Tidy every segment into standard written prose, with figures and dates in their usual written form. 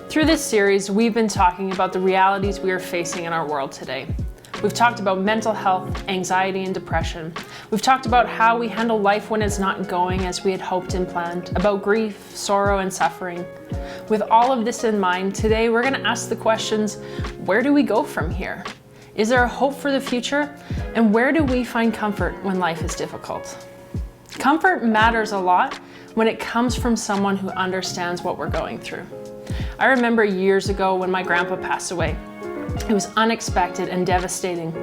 Through this series, we've been talking about the realities we are facing in our world today. We've talked about mental health, anxiety, and depression. We've talked about how we handle life when it's not going as we had hoped and planned, about grief, sorrow, and suffering. With all of this in mind, today we're going to ask the questions, where do we go from here? Is there a hope for the future? And where do we find comfort when life is difficult? Comfort matters a lot when it comes from someone who understands what we're going through. I remember years ago when my grandpa passed away. It was unexpected and devastating.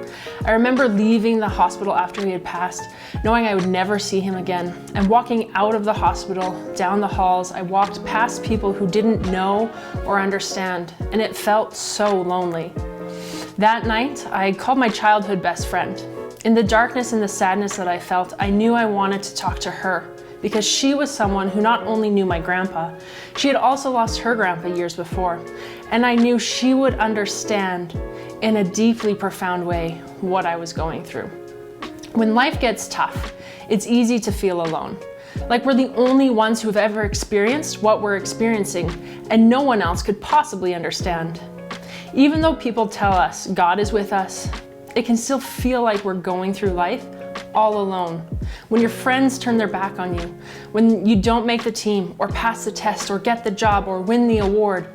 I remember leaving the hospital after he had passed, knowing I would never see him again. And walking out of the hospital, down the halls, I walked past people who didn't know or understand, and it felt so lonely. That night, I called my childhood best friend. In the darkness and the sadness that I felt, I knew I wanted to talk to her, because she was someone who not only knew my grandpa, she had also lost her grandpa years before. And I knew she would understand in a deeply profound way what I was going through. When life gets tough, it's easy to feel alone. Like we're the only ones who have ever experienced what we're experiencing, and no one else could possibly understand. Even though people tell us God is with us, it can still feel like we're going through life all alone. When your friends turn their back on you, when you don't make the team or pass the test or get the job or win the award,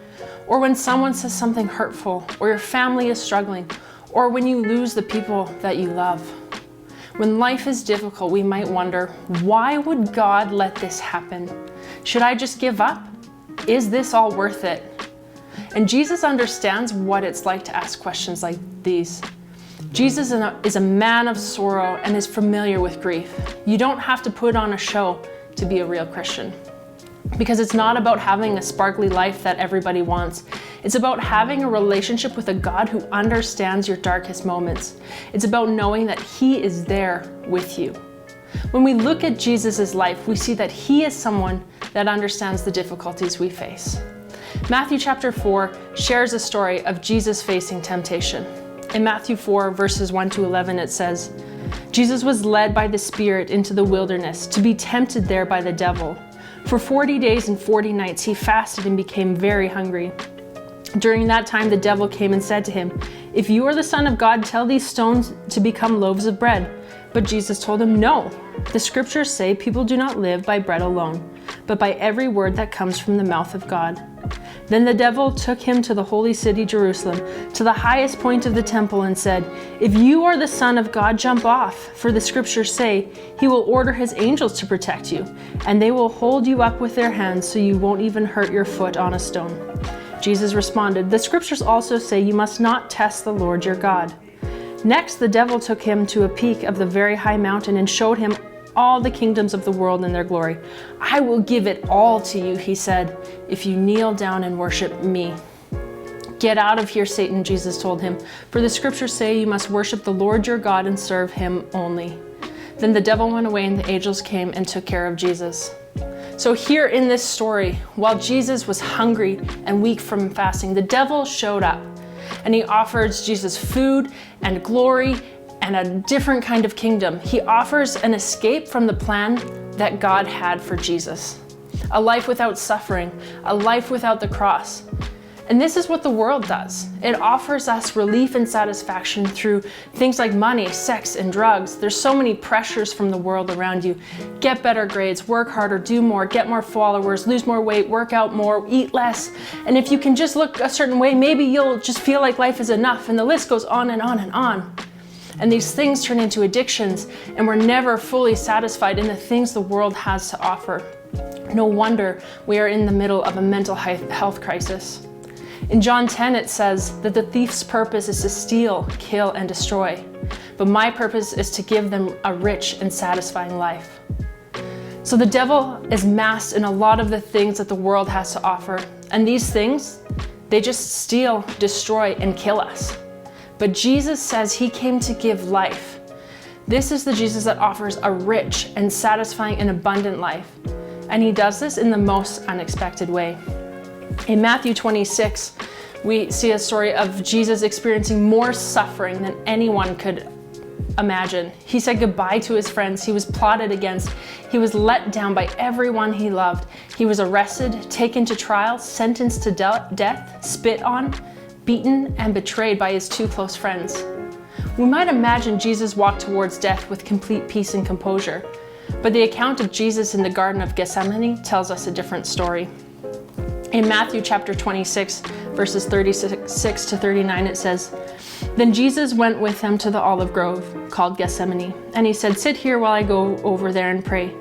or when someone says something hurtful or your family is struggling, or when you lose the people that you love. When life is difficult, we might wonder, why would God let this happen? Should I just give up? Is this all worth it? And Jesus understands what it's like to ask questions like these. Jesus is a man of sorrow and is familiar with grief. You don't have to put on a show to be a real Christian, because it's not about having a sparkly life that everybody wants. It's about having a relationship with a God who understands your darkest moments. It's about knowing that He is there with you. When we look at Jesus' life, we see that He is someone that understands the difficulties we face. Matthew chapter 4 shares a story of Jesus facing temptation. In Matthew 4, verses 1 to 11, it says, Jesus was led by the Spirit into the wilderness to be tempted there by the devil. For 40 days and 40 nights he fasted and became very hungry. During that time the devil came and said to him, "If you are the Son of God, tell these stones to become loaves of bread." But Jesus told him, "No, the scriptures say people do not live by bread alone, but by every word that comes from the mouth of God." Then the devil took him to the holy city Jerusalem, to the highest point of the temple, and said, "If you are the Son of God, jump off, for the scriptures say, He will order His angels to protect you, and they will hold you up with their hands so you won't even hurt your foot on a stone." Jesus responded, "The scriptures also say you must not test the Lord your God." Next, the devil took him to a peak of the very high mountain and showed him all the kingdoms of the world and their glory. "I will give it all to you," he said, "if you kneel down and worship me." "Get out of here, Satan," Jesus told him, "for the scriptures say you must worship the Lord your God and serve Him only." Then the devil went away and the angels came and took care of Jesus. So here in this story, while Jesus was hungry and weak from fasting, the devil showed up and he offers Jesus food and glory and a different kind of kingdom. He offers an escape from the plan that God had for Jesus. A life without suffering, a life without the cross. And this is what the world does. It offers us relief and satisfaction through things like money, sex, and drugs. There's so many pressures from the world around you. Get better grades, work harder, do more, get more followers, lose more weight, work out more, eat less. And if you can just look a certain way, maybe you'll just feel like life is enough. And the list goes on and on and on. And these things turn into addictions, and we're never fully satisfied in the things the world has to offer. No wonder we are in the middle of a mental health crisis. In John 10, it says that the thief's purpose is to steal, kill, and destroy. But my purpose is to give them a rich and satisfying life. So the devil is masked in a lot of the things that the world has to offer. And these things, they just steal, destroy, and kill us. But Jesus says He came to give life. This is the Jesus that offers a rich and satisfying and abundant life. And He does this in the most unexpected way. In Matthew 26, we see a story of Jesus experiencing more suffering than anyone could imagine. He said goodbye to his friends. He was plotted against. He was let down by everyone he loved. He was arrested, taken to trial, sentenced to death, spit on, beaten, and betrayed by his two close friends. We might imagine Jesus walked towards death with complete peace and composure, but the account of Jesus in the Garden of Gethsemane tells us a different story. In Matthew chapter 26, verses 36 to 39, it says, "Then Jesus went with them to the olive grove called Gethsemane, and he said, 'Sit here while I go over there and pray.'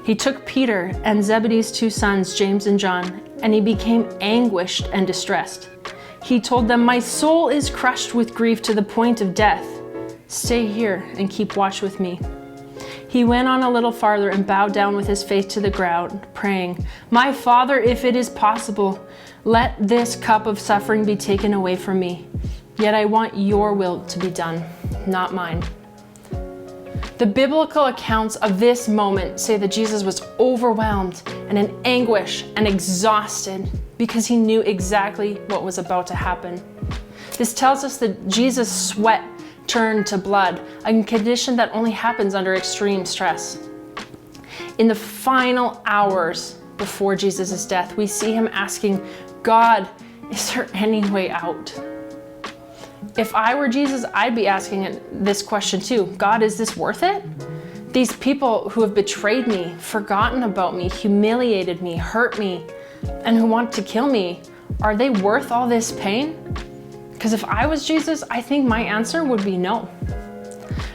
He took Peter and Zebedee's two sons, James and John, and he became anguished and distressed. He told them, 'My soul is crushed with grief to the point of death. Stay here and keep watch with me.' He went on a little farther and bowed down with his face to the ground, praying, 'My Father, if it is possible, let this cup of suffering be taken away from me. Yet I want your will to be done, not mine.'" The biblical accounts of this moment say that Jesus was overwhelmed and in anguish and exhausted because he knew exactly what was about to happen. This tells us that Jesus' sweat turned to blood, a condition that only happens under extreme stress. In the final hours before Jesus' death, we see him asking, "God, is there any way out?" If I were Jesus, I'd be asking this question too. God, is this worth it? These people who have betrayed me, forgotten about me, humiliated me, hurt me, and who want to kill me, are they worth all this pain? Because if I was Jesus, I think my answer would be no.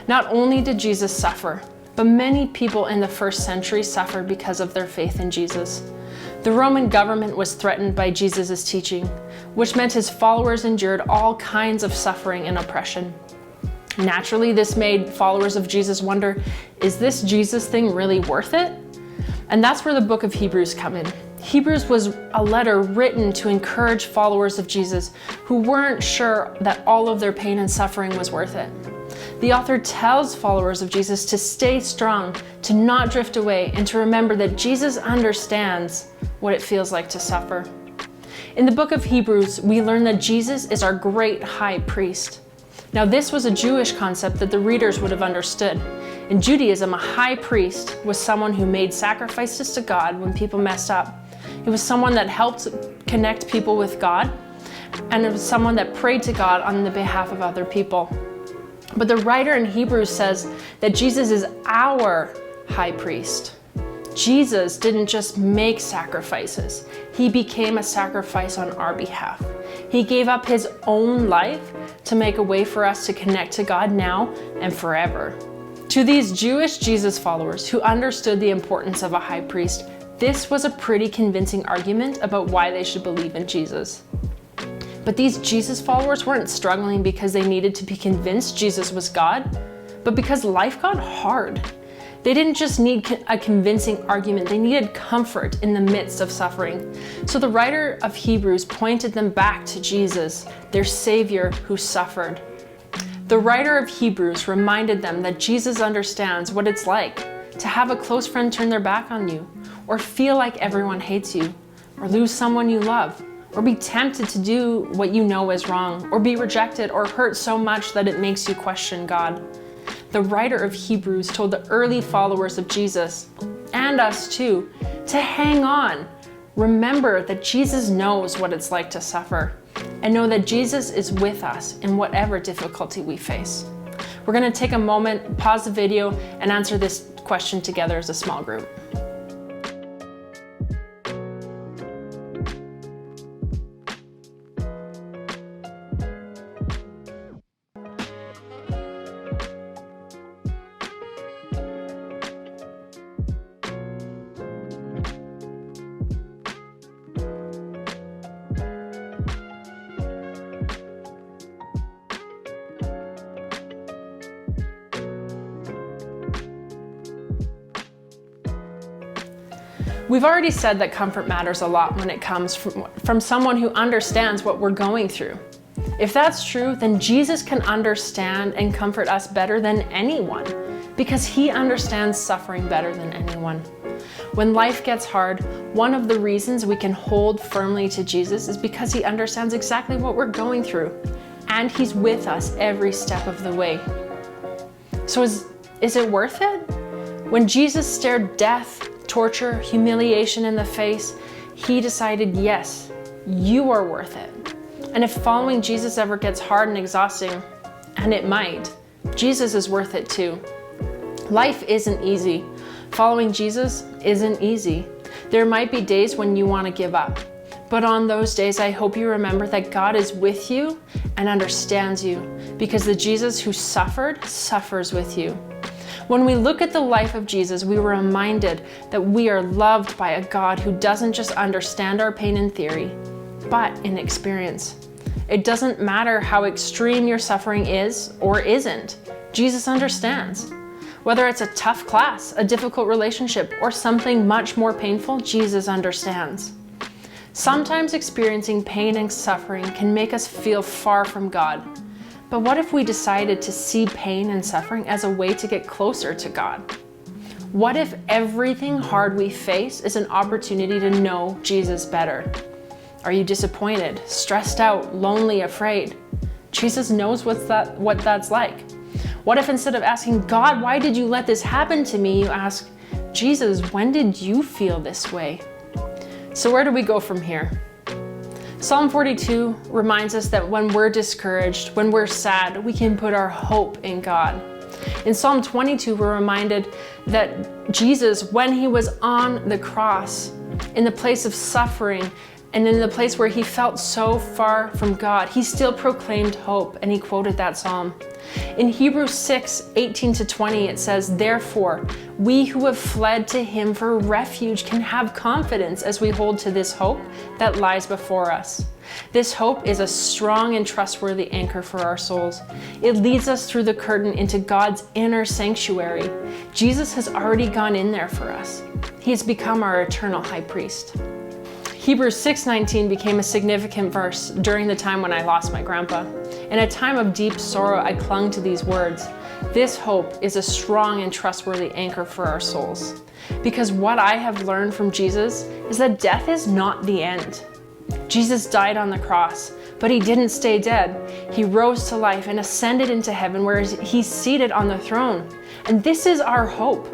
Not only did Jesus suffer, but many people in the first century suffered because of their faith in Jesus. The Roman government was threatened by Jesus' teaching, which meant his followers endured all kinds of suffering and oppression. Naturally, this made followers of Jesus wonder, is this Jesus thing really worth it? And that's where the book of Hebrews come in. Hebrews was a letter written to encourage followers of Jesus who weren't sure that all of their pain and suffering was worth it. The author tells followers of Jesus to stay strong, to not drift away, and to remember that Jesus understands what it feels like to suffer. In the book of Hebrews, we learn that Jesus is our great high priest. Now, this was a Jewish concept that the readers would have understood. In Judaism, a high priest was someone who made sacrifices to God when people messed up. It was someone that helped connect people with God, and it was someone that prayed to God on the behalf of other people. But the writer in Hebrews says that Jesus is our high priest. Jesus didn't just make sacrifices. He became a sacrifice on our behalf. He gave up his own life to make a way for us to connect to God now and forever. To these Jewish Jesus followers who understood the importance of a high priest, this was a pretty convincing argument about why they should believe in Jesus. But these Jesus followers weren't struggling because they needed to be convinced Jesus was God, but because life got hard. They didn't just need a convincing argument, they needed comfort in the midst of suffering. So the writer of Hebrews pointed them back to Jesus, their Savior who suffered. The writer of Hebrews reminded them that Jesus understands what it's like to have a close friend turn their back on you, or feel like everyone hates you, or lose someone you love, or be tempted to do what you know is wrong, or be rejected or hurt so much that it makes you question God. The writer of Hebrews told the early followers of Jesus, and us too, to hang on. Remember that Jesus knows what it's like to suffer, and know that Jesus is with us in whatever difficulty we face. We're going to take a moment, pause the video, and answer this question together as a small group. We've already said that comfort matters a lot when it comes from someone who understands what we're going through. If that's true, then Jesus can understand and comfort us better than anyone, because he understands suffering better than anyone. When life gets hard, one of the reasons we can hold firmly to Jesus is because he understands exactly what we're going through, and he's with us every step of the way. So is it worth it? When Jesus stared death, torture, humiliation in the face, he decided, yes, you are worth it. And if following Jesus ever gets hard and exhausting, and it might, Jesus is worth it too. Life isn't easy. Following Jesus isn't easy. There might be days when you want to give up. But on those days, I hope you remember that God is with you and understands you, because the Jesus who suffered suffers with you. When we look at the life of Jesus, we were reminded that we are loved by a God who doesn't just understand our pain in theory, but in experience. It doesn't matter how extreme your suffering is or isn't, Jesus understands. Whether it's a tough class, a difficult relationship, or something much more painful, Jesus understands. Sometimes experiencing pain and suffering can make us feel far from God. But what if we decided to see pain and suffering as a way to get closer to God? What if everything hard we face is an opportunity to know Jesus better? Are you disappointed, stressed out, lonely, afraid? Jesus knows what that's like. What if instead of asking, God, why did you let this happen to me, you ask, Jesus, when did you feel this way? So where do we go from here? Psalm 42 reminds us that when we're discouraged, when we're sad, we can put our hope in God. In Psalm 22, we're reminded that Jesus, when he was on the cross, in the place of suffering, and in the place where he felt so far from God, he still proclaimed hope, and he quoted that psalm. In Hebrews 6:18-20, it says, "Therefore, we who have fled to him for refuge can have confidence as we hold to this hope that lies before us." This hope is a strong and trustworthy anchor for our souls. It leads us through the curtain into God's inner sanctuary. Jesus has already gone in there for us. He has become our eternal high priest. Hebrews 6:19 became a significant verse during the time when I lost my grandpa. In a time of deep sorrow, I clung to these words. This hope is a strong and trustworthy anchor for our souls. Because what I have learned from Jesus is that death is not the end. Jesus died on the cross, but he didn't stay dead. He rose to life and ascended into heaven, where he's seated on the throne. And this is our hope.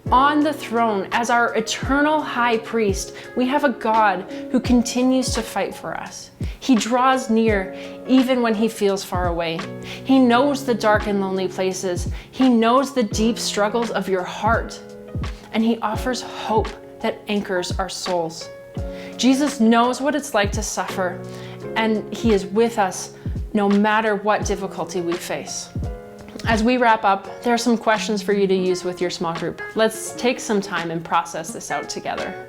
On the throne, as our eternal high priest, we have a God who continues to fight for us. He draws near even when he feels far away. He knows the dark and lonely places. He knows the deep struggles of your heart. And he offers hope that anchors our souls. Jesus knows what it's like to suffer, and he is with us no matter what difficulty we face. As we wrap up, there are some questions for you to use with your small group. Let's take some time and process this out together.